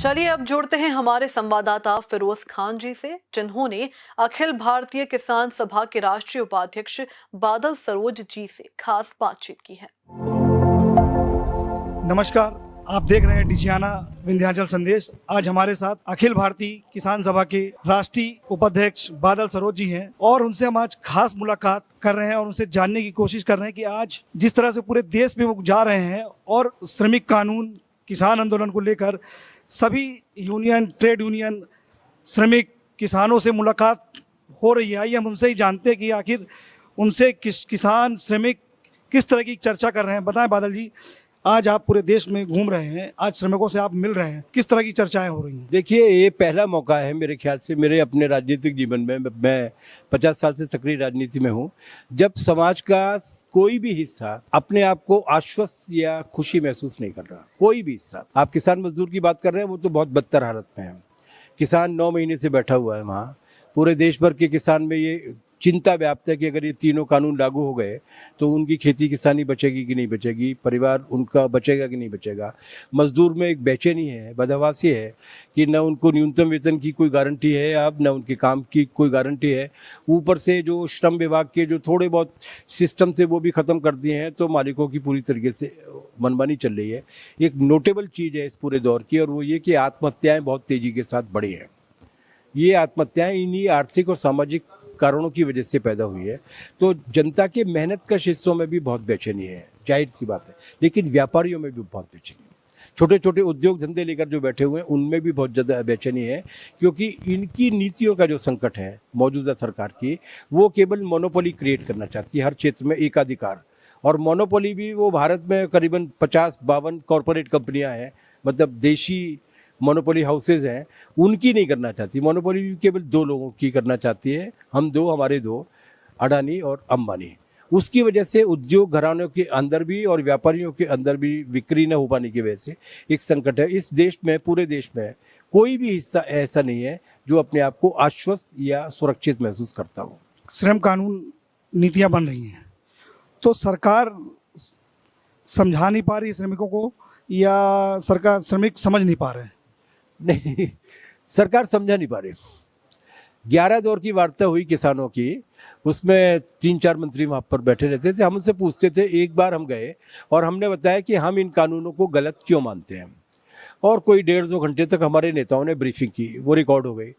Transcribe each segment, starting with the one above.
चलिए अब जुड़ते हैं हमारे संवाददाता फिरोज खान जी से, जिन्होंने अखिल भारतीय किसान सभा के राष्ट्रीय उपाध्यक्ष बादल सरोज जी से खास बातचीत की है। नमस्कार, आप देख रहे हैं डिजियाना विंध्याचल संदेश। आज हमारे साथ अखिल भारतीय किसान सभा के राष्ट्रीय उपाध्यक्ष बादल सरोज जी हैं और उनसे हम आज खास मुलाकात कर रहे हैं और उनसे जानने की कोशिश कर रहे हैं कि आज जिस तरह से पूरे देश में वो जा रहे हैं और श्रमिक कानून, किसान आंदोलन को लेकर सभी यूनियन, ट्रेड यूनियन, श्रमिक, किसानों से मुलाकात हो रही है। आइए हम उनसे ही जानते हैं कि आखिर उनसे किसान, श्रमिक किस तरह की चर्चा कर रहे हैं। बताएं बादल जी, आज आप पूरे देश में घूम रहे हैं, आज श्रमिकों से आप मिल रहे हैं, किस तरह की चर्चाएं हो रही हैं? देखिए, ये पहला मौका है मेरे ख्याल से मेरे अपने राजनीतिक जीवन में। मैं 50 साल से सक्रिय राजनीति में हूँ, जब समाज का कोई भी हिस्सा अपने आप को आश्वस्त या खुशी महसूस नहीं कर रहा। कोई भी हिस्सा, आप किसान मजदूर की बात कर रहे हैं, वो तो बहुत बदतर हालत में है। किसान 9 महीने से बैठा हुआ है वहाँ। पूरे देश भर के किसान में ये चिंता व्याप्त है कि अगर ये तीनों कानून लागू हो गए तो उनकी खेती किसानी बचेगी कि नहीं बचेगी, परिवार उनका बचेगा कि नहीं बचेगा। मजदूर में एक बेचैनी है, बदहवासी है कि न उनको न्यूनतम वेतन की कोई गारंटी है, अब न उनके काम की कोई गारंटी है। ऊपर से जो श्रम विभाग के जो थोड़े बहुत सिस्टम थे वो भी ख़त्म कर दिए हैं, तो मालिकों की पूरी तरीके से मनमानी चल रही है। एक नोटेबल चीज़ है इस पूरे दौर की, और वो ये कि आत्महत्याएँ बहुत तेज़ी के साथ बढ़ी हैं। ये आत्महत्याएँ इन्हीं आर्थिक और सामाजिक कारणों की वजह से पैदा हुई है। तो जनता के मेहनत कश हिस्सों में भी बहुत बेचैनी है, जाहिर सी बात है, लेकिन व्यापारियों में भी बहुत बेचैनी है। छोटे छोटे उद्योग धंधे लेकर जो बैठे हुए हैं उनमें भी बहुत ज़्यादा बेचैनी है, क्योंकि इनकी नीतियों का जो संकट है मौजूदा सरकार की, वो केवल मोनोपोली क्रिएट करना चाहती है, हर क्षेत्र में एकाधिकार। और मोनोपोली भी वो भारत में करीबन 50-52 कॉरपोरेट कंपनियां हैं, मतलब देशी मोनोपोली हाउसेज हैं, उनकी नहीं करना चाहती। मोनोपोली भी केवल 2 लोगों की करना चाहती है, हम 2, हमारे 2, अडानी और अंबानी। उसकी वजह से उद्योग घरानों के अंदर भी और व्यापारियों के अंदर भी बिक्री न हो पाने की वजह से एक संकट है। इस देश में, पूरे देश में कोई भी हिस्सा ऐसा नहीं है जो अपने आप को आश्वस्त या सुरक्षित महसूस करता हो। श्रम कानून नीतियां बन रही हैं, तो सरकार समझा नहीं पा रही श्रमिकों को, या सरकार, श्रमिक समझ नहीं पा रहे हैं? नहीं, सरकार समझा नहीं पा रही। 11 दौर की वार्ता हुई किसानों की, उसमें 3-4 मंत्री वहाँ पर बैठे रहते थे। हम उनसे पूछते थे, एक बार हम गए और हमने बताया कि हम इन कानूनों को गलत क्यों मानते हैं, और कोई 1.5-2 घंटे तक हमारे नेताओं ने ब्रीफिंग की, वो रिकॉर्ड हो गई।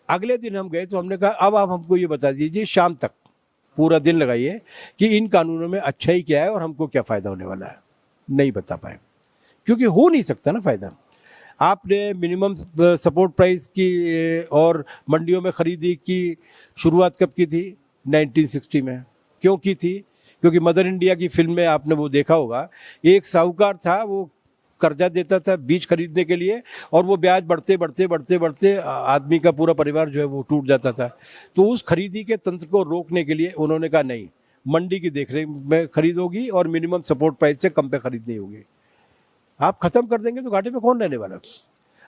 अगले दिन हम गए तो हमने कहा, अब आप हमको ये बता दीजिए, शाम तक पूरा दिन लगाइए कि इन कानूनों में अच्छा ही क्या है और हमको क्या फ़ायदा होने वाला है। नहीं बता पाए, क्योंकि हो नहीं सकता ना फ़ायदा। आपने मिनिमम सपोर्ट प्राइस की और मंडियों में खरीदी की शुरुआत कब की थी? 1960 में। क्यों की थी? क्योंकि मदर इंडिया की फिल्म में आपने वो देखा होगा, एक साहूकार था, वो कर्जा देता था बीज खरीदने के लिए, और वो ब्याज बढ़ते बढ़ते बढ़ते बढ़ते आदमी का पूरा परिवार जो है वो टूट जाता था। तो उस खरीदी के तंत्र को रोकने के लिए उन्होंने कहा, नहीं, मंडी की देखरेख में खरीद होगी और मिनिमम सपोर्ट प्राइस से कम पे खरीदनी होगी। आप खत्म कर देंगे तो घाटे में कौन रहने वाला?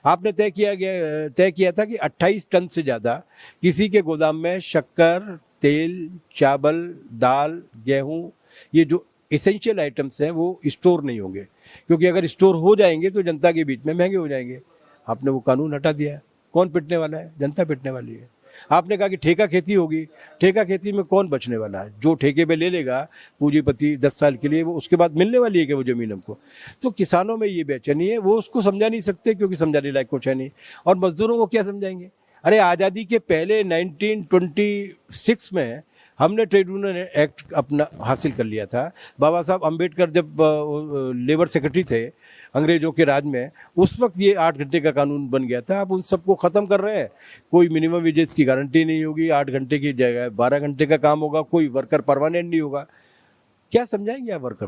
आपने तय किया था कि 28 टन से ज़्यादा किसी के गोदाम में शक्कर, तेल, चावल, दाल, गेहूं, ये जो एसेंशियल आइटम्स हैं वो स्टोर नहीं होंगे, क्योंकि अगर स्टोर हो जाएंगे तो जनता के बीच में महंगे हो जाएंगे। आपने वो कानून हटा दिया। कौन पिटने वाला है? जनता पिटने वाली है। आपने कहा कि ठेका खेती होगी। ठेका खेती में कौन बचने वाला है? जो ठेके पे ले लेगा पूंजीपति 10 साल के लिए, वो उसके बाद मिलने वाली है कि वो जमीन हमको? तो किसानों में ये बेचैनी है, वो उसको समझा नहीं सकते क्योंकि समझाने लायक कुछ है नहीं। और मजदूरों को क्या समझाएंगे? अरे, आज़ादी के पहले 1926 में हमने ट्रेड यूनियन एक्ट अपना हासिल कर लिया था। बाबा साहब अम्बेडकर जब लेबर सेक्रेटरी थे अंग्रेजों के राज में, उस वक्त ये 8 घंटे का कानून बन गया था। अब उन सबको ख़त्म कर रहे हैं। कोई मिनिमम वेजेस की गारंटी नहीं होगी, 8 घंटे की जगह 12 घंटे का काम होगा, कोई वर्कर परमानेंट नहीं होगा। क्या समझाएंगे आप वर्कर?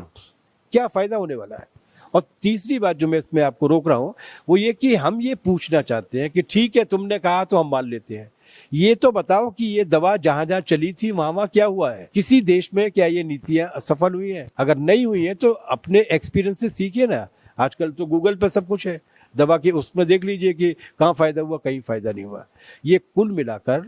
क्या फ़ायदा होने वाला है? और तीसरी बात जो मैं इसमें आपको रोक रहा हूँ वो ये कि हम ये पूछना चाहते हैं कि ठीक है, तुमने कहा तो हम मान लेते हैं, ये तो बताओ कि ये दवा जहां जहां चली थी वहां क्या हुआ है? किसी देश में क्या ये नीतियां सफल हुई हैं? अगर नहीं हुई है तो अपने एक्सपीरियंस से सीखिए ना। आजकल तो गूगल पे सब कुछ है, दवा के उसमें देख लीजिए कि कहाँ फ़ायदा हुआ, कहीं फ़ायदा नहीं हुआ। ये कुल मिलाकर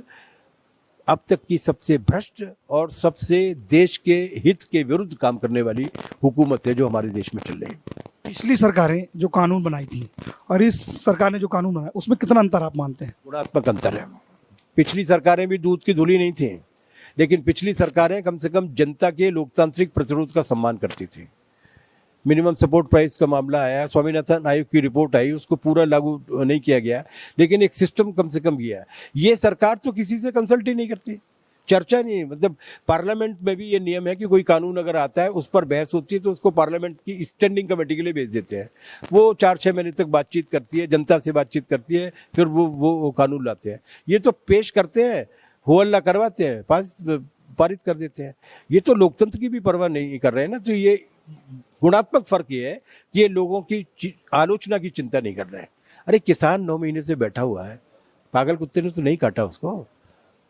अब तक की सबसे भ्रष्ट और सबसे देश के हित के विरुद्ध काम करने वाली हुकूमत है जो हमारे देश में चल रही है। पिछली सरकारें जो कानून बनाई थी और इस सरकार ने जो कानून बनाया उसमें कितना अंतर आप मानते हैं? गुणात्मक अंतर है। पिछली सरकारें भी दूध की धुली नहीं थी, लेकिन पिछली सरकारें कम से कम जनता के लोकतांत्रिक प्रतिरोध का सम्मान करती थी। मिनिमम सपोर्ट प्राइस का मामला आया, स्वामीनाथन आयोग की रिपोर्ट आई, उसको पूरा लागू नहीं किया गया, लेकिन एक सिस्टम कम से कम किया। ये सरकार तो किसी से कंसल्ट ही नहीं करती, चर्चा नहीं, मतलब पार्लियामेंट में भी ये नियम है कि कोई कानून अगर आता है उस पर बहस होती है तो उसको पार्लियामेंट की स्टैंडिंग कमेटी के लिए भेज देते हैं। वो 4-6 महीने तक बातचीत करती है, जनता से बातचीत करती है, फिर वो कानून लाते हैं। ये तो पेश करते हैं, हो हल्ला करवाते हैं, पारित कर देते हैं। ये तो लोकतंत्र की भी परवाह नहीं कर रहे हैं ना। तो ये गुणात्मक फर्क ये है कि ये लोगों की आलोचना की चिंता नहीं कर रहे हैं। अरे किसान 9 महीने से बैठा हुआ है, पागल कुत्ते ने तो नहीं काटा उसको,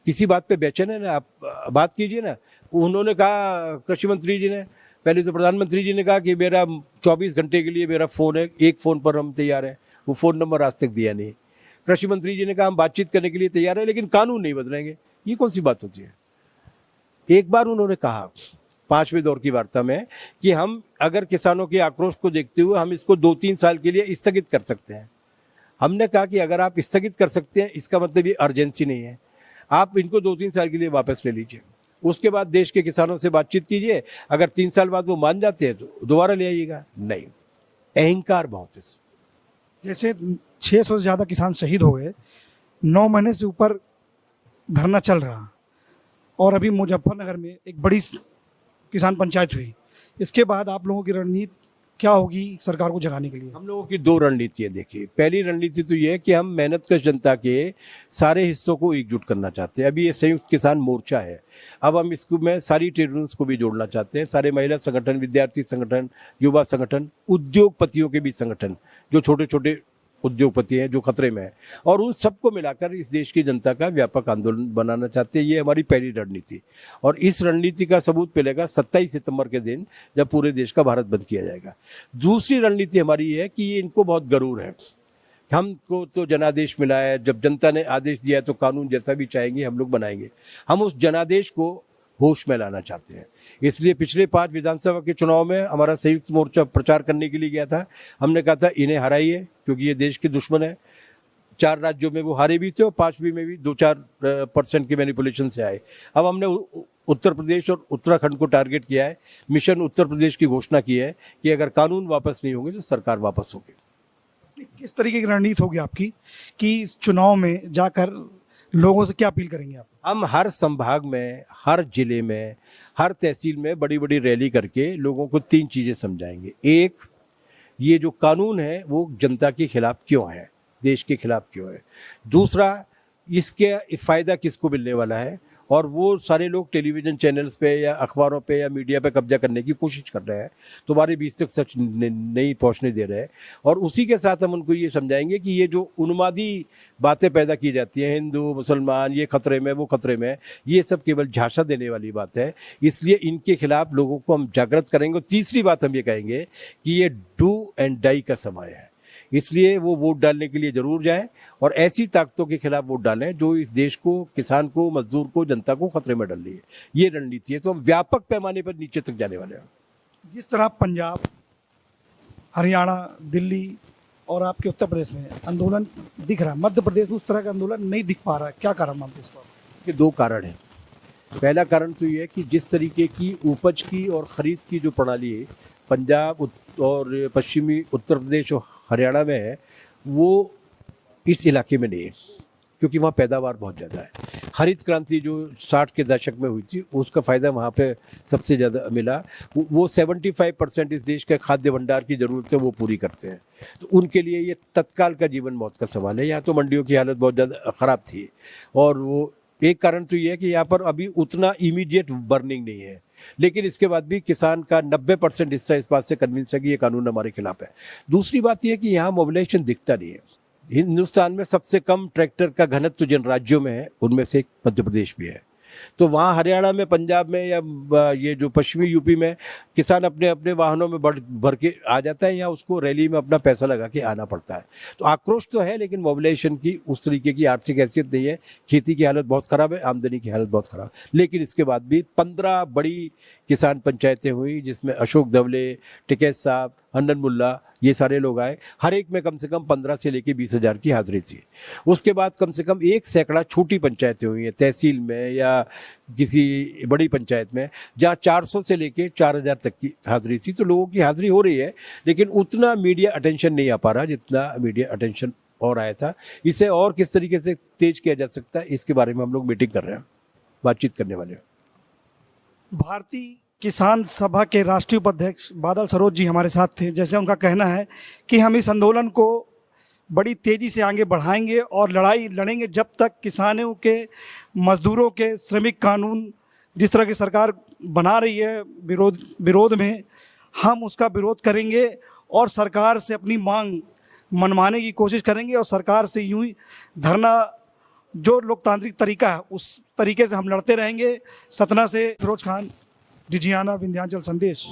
किसी बात पे बेचैन है ना, आप बात कीजिए ना। उन्होंने कहा, कृषि मंत्री जी ने, पहले तो प्रधानमंत्री जी ने कहा कि मेरा 24 घंटे के लिए मेरा फ़ोन है, एक फ़ोन पर हम तैयार हैं। वो फ़ोन नंबर आज तक दिया नहीं। कृषि मंत्री जी ने कहा हम बातचीत करने के लिए तैयार है, लेकिन कानून नहीं बदलेंगे। ये कौन सी बात होती है? एक बार उन्होंने कहा 5वें दौर की वार्ता में कि हम अगर किसानों के आक्रोश को देखते हुए हम इसको 2-3 साल के लिए स्थगित कर सकते हैं। हमने कहा कि अगर आप स्थगित कर सकते हैं इसका मतलब ये अर्जेंसी नहीं है, आप इनको 2-3 साल के लिए वापस ले लीजिए, उसके बाद देश के किसानों से बातचीत कीजिए, अगर 3 साल बाद वो मान जाते हैं तो दोबारा ले आइएगा। नहीं, अहंकार बहुत है। जैसे 600 से ज़्यादा किसान शहीद हो गए, 9 महीने से ऊपर धरना चल रहा, और अभी मुजफ्फरनगर में एक बड़ी किसान पंचायत हुई। इसके बाद आप लोगों की रणनीति क्या होगी सरकार को जगाने के लिए? हम लोगों की 2 रणनीतियाँ देखिए। पहली रणनीति तो ये है कि हम मेहनतकश जनता के सारे हिस्सों को एकजुट करना चाहते हैं। अभी ये संयुक्त किसान मोर्चा है, अब हम इसको में सारी ट्रेड यूनियंस को भी जोड़ना चाहते हैं, सारे महिला संगठन, विद्यार्थी संगठन, युवा संगठन, उद्योगपतियों के भी संगठन, जो छोटे छोटे उद्योगपति हैं जो खतरे में है, और उन सबको मिलाकर इस देश की जनता का व्यापक आंदोलन बनाना चाहते हैं। ये हमारी पहली रणनीति, और इस रणनीति का सबूत मिलेगा 27 सितंबर के दिन जब पूरे देश का भारत बंद किया जाएगा। दूसरी रणनीति हमारी ये है कि ये इनको बहुत गरूर है, हमको तो जनादेश मिला है, जब जनता ने आदेश दिया है तो कानून जैसा भी चाहेंगे हम लोग बनाएंगे। हम उस जनादेश को होश में लाना चाहते हैं। इसलिए पिछले 5 विधानसभा के चुनाव में हमारा संयुक्त मोर्चा प्रचार करने के लिए गया था। हमने कहा था इन्हें हराइए, क्योंकि ये देश के दुश्मन है। 4 राज्यों में वो हारे भी थे और 5वीं में भी 2-4% की मैनिपुलेशन से आए। अब हमने उत्तर प्रदेश और उत्तराखंड को टारगेट किया है। मिशन उत्तर प्रदेश की घोषणा की है कि अगर कानून वापस नहीं होंगे तो सरकार वापस होगी। किस तरीके की रणनीति होगी आपकी कि चुनाव में जाकर लोगों से क्या अपील करेंगे आप? हम हर संभाग में, हर जिले में, हर तहसील में बड़ी बड़ी रैली करके लोगों को 3 चीज़ें समझाएंगे। एक, ये जो कानून है वो जनता के खिलाफ क्यों है, देश के खिलाफ क्यों है। दूसरा, इसके फ़ायदा किसको मिलने वाला है, और वो सारे लोग टेलीविज़न चैनल्स पे या अखबारों पे या मीडिया पे कब्जा करने की कोशिश कर रहे हैं, तुम्हारे बीच तक सच नहीं पहुंचने दे रहे हैं। और उसी के साथ हम उनको ये समझाएंगे कि ये जो उन्मादी बातें पैदा की जाती हैं, हिंदू मुसलमान ये खतरे में वो खतरे में, ये सब केवल झांसा देने वाली बात है। इसलिए इनके खिलाफ लोगों को हम जागृत करेंगे। और तीसरी बात हम ये कहेंगे कि ये डू एंड डाई का समय है, इसलिए वो वोट डालने के लिए जरूर जाएं और ऐसी ताकतों के खिलाफ वोट डालें जो इस देश को, किसान को, मजदूर को, जनता को खतरे में डाल रही है। ये रणनीति है, तो हम व्यापक पैमाने पर नीचे तक जाने वाले हैं। जिस तरह पंजाब, हरियाणा, दिल्ली और आपके उत्तर प्रदेश में आंदोलन दिख रहा है, मध्य प्रदेश में उस तरह का आंदोलन नहीं दिख पा रहा है, क्या कारण मानते हैं इसको? ये 2 कारण हैं। पहला कारण तो ये है कि जिस तरीके की उपज की और ख़रीद की जो प्रणाली है पंजाब और पश्चिमी उत्तर प्रदेश और हरियाणा में है, वो इस इलाके में नहीं है, क्योंकि वहाँ पैदावार बहुत ज़्यादा है। हरित क्रांति जो 60 के दशक में हुई थी उसका फ़ायदा वहाँ पे सबसे ज़्यादा मिला। वो 75% इस देश के खाद्य भंडार की ज़रूरतें वो पूरी करते हैं, तो उनके लिए ये तत्काल का जीवन मौत का सवाल है। यहाँ तो मंडियों की हालत बहुत ज़्यादा ख़राब थी, और वो एक कारण तो ये है कि यहाँ पर अभी उतना इमीडिएट बर्निंग नहीं है, लेकिन इसके बाद भी किसान का 90% हिस्सा इस बात से कन्विंस है कि ये कानून हमारे खिलाफ है। दूसरी बात यह है कि यहाँ मोबिलाइजेशन दिखता नहीं है। हिंदुस्तान में सबसे कम ट्रैक्टर का घनत्व जिन राज्यों में है उनमें से मध्य प्रदेश भी है। तो वहाँ हरियाणा में, पंजाब में या ये जो पश्चिमी यूपी में किसान अपने अपने वाहनों में भर के आ जाता है, या उसको रैली में अपना पैसा लगा के आना पड़ता है। तो आक्रोश तो है, लेकिन मोबिलाइजेशन की उस तरीके की आर्थिक हैसियत नहीं है। खेती की हालत बहुत ख़राब है, आमदनी की हालत बहुत ख़राब। लेकिन इसके बाद भी 15 बड़ी किसान पंचायतें हुई, जिसमें अशोक धवले, टिकैत साहब, हन्नन मुल्ला, ये सारे लोग आए। हर एक में कम से कम 15 से लेके 20,000 की हाजिरी थी। उसके बाद कम से कम 1 सैकड़ा छोटी पंचायतें हुई हैं तहसील में या किसी बड़ी पंचायत में, जहाँ 400 से लेके 4,000 तक की हाजिरी थी। तो लोगों की हाजिरी हो रही है, लेकिन उतना मीडिया अटेंशन नहीं आ पा रहा जितना मीडिया अटेंशन और आया था। इसे और किस तरीके से तेज किया जा सकता है, इसके बारे में हम लोग मीटिंग कर रहे हैं, बातचीत करने वाले हैं। भारतीय किसान सभा के राष्ट्रीय उपाध्यक्ष बादल सरोज जी हमारे साथ थे। जैसे उनका कहना है कि हम इस आंदोलन को बड़ी तेज़ी से आगे बढ़ाएंगे और लड़ाई लड़ेंगे जब तक किसानों के, मजदूरों के श्रमिक कानून जिस तरह की सरकार बना रही है विरोध में, हम उसका विरोध करेंगे और सरकार से अपनी मांग मनवाने की कोशिश करेंगे। और सरकार से यूं ही धरना, जो लोकतांत्रिक तरीका है उस तरीके से हम लड़ते रहेंगे। सतना से फिरोज खान, जिजियाना विंध्याचल संदेश।